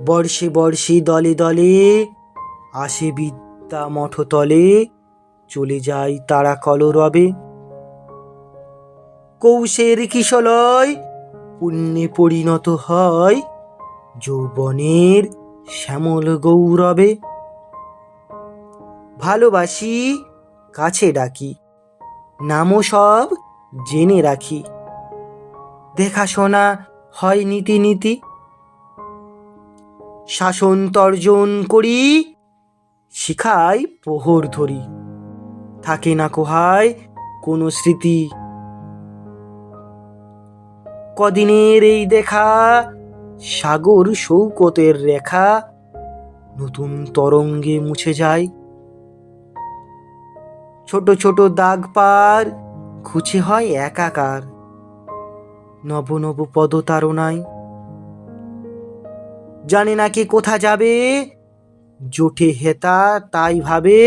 বর্ষে বর্ষে দলে দলে আসে বিদ্যা মঠতলে, চলে যায় তারা কলরবে। কৌশের কিশলয় পুণ্যে পরিণত হয় যৌবনের শ্যামল গৌরবে। ভালোবাসি কাছে ডাকি, নামও সব জেনে রাখি, দেখাশোনা হয় নীতি নীতি। শাসন তর্জন করি, শিখায় প্রহর ধরি, থাকে না কোহায় কোনো স্মৃতি। কদিনের এই দেখা, সাগর শৌকতের রেখা নতুন তরঙ্গে মুছে যায়। ছোট ছোট দাগ পার ঘুচে হয় একাকার, নব নব পদতারণায়। জানে না কে কোথা যাবে, জোটে হেতা তাই ভাবে,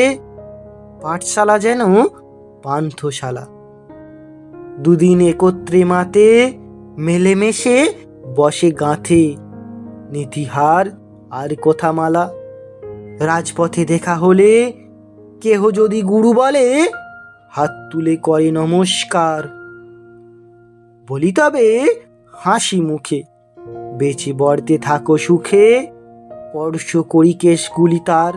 পাঠশালা যেন পান্থশালা। দুদিন একত্রে মাতে, মেলেমেশে বসে গাঁথে নীতিহার আর কথামালা। রাজপথে দেখা হলে কেহ যদি গুরু বলে, হাত তুলে করে নমস্কার। বলি তবে হাসি মুখে, বেঁচে বর্তে থাকো সুখে, স্পর্শ করি কেশগুলি তার।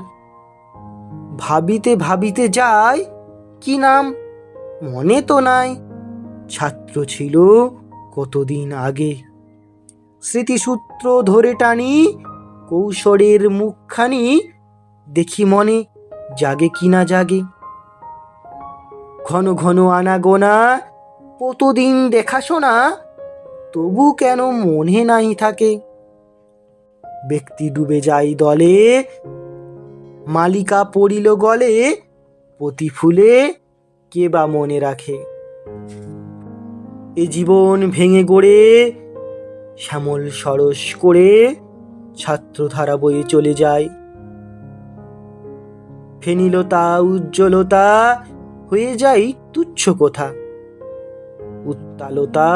ভাবিতে ভাবিতে যায়, কি নাম মনে তো নাই, ছাত্র ছিল কতদিন আগে। স্মৃতিসূত্র ধরে টানি, কৌশলের মুখখানি দেখি মনে জাগে কিনা জাগে। ঘন ঘন আনাগোনা, কতদিন দেখাশোনা, তবু কেন মনে নাই থাকে। ব্যক্তি ডুবে যায় দলে, মালিকা পড়িল গলে, প্রতি ফুলে কে বা মনে রাখে। এ জীবন ভেঙে গড়ে শ্যামল সরস করে ছাত্রধারা বয়ে চলে যায়। ফেনিলতা উজ্জ্বলতা হয়ে যায় তুচ্ছ কথা, উত্তালতা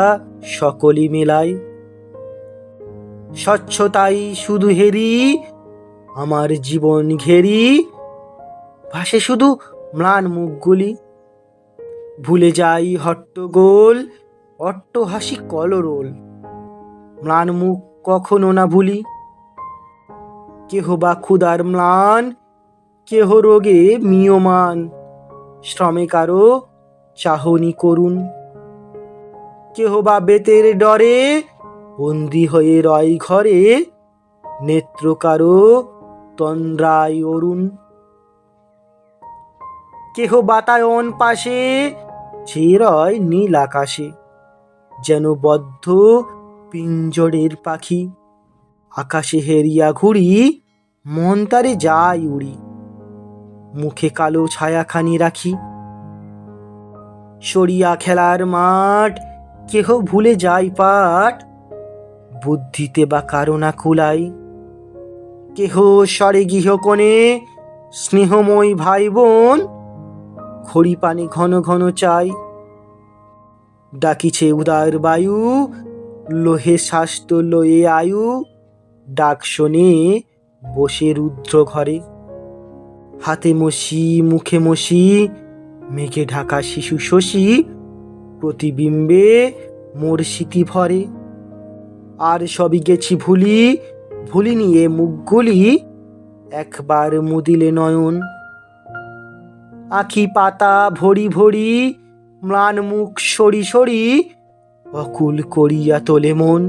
সকলই মেলায়। স্বচ্ছতাই শুধু হেরি, আমার জীবন ঘেরি, ভাসে শুধু ম্লান মুখগুলি। ভুলে যাই হট্টগোল, অট্টহাসি কলরোল, ম্লান মুখ কখনো না ভুলি। কেহ বা ক্ষুধার ম্লান, কেহ রোগে মিয়মান, শ্রমে কারো চাহনি করুন। কেহ বা বেতের ডরে বন্দি হয়ে রয় ঘরে, নেত্র কারো তন্দ্রায় অরুণ। কেহ বাতায়ন পাশে চেয়ে রয় নীল আকাশে, যেন বদ্ধ পিঞ্জরের পাখি। আকাশে হেরিয়া ঘুরি, মন তারে যায় উড়ি, মুখে কালো ছায়াখানি রাখি। সরিয়া খেলার মাঠ, কেহ ভুলে যায় পাঠ, বুদ্ধিতে বা কারণা কুলাই। কেহ স্বরে গৃহকোণে স্নেহময় ভাই বোন, খড়ি পানি ঘন ঘন চাই। ডাকিছে উদার বায়ু, লোহে স্বাস্থ্য লয়ে আয়ু, ডাক শোনে বসে রুদ্র ঘরে। হাতে মসি মুখে মসি, মেঘে ঢাকা শিশু শশী, প্রতিবিম্বে মোর স্মৃতি ভরে। আর সবই গেছি ভুলি, ভুলিনি এ মুখগুলি, একবার মুদিলে নয়ন। আখি পাতা ভরি ভরি, ম্লান মুখ সরি সরি, অকুল করিয়া তোলে মন।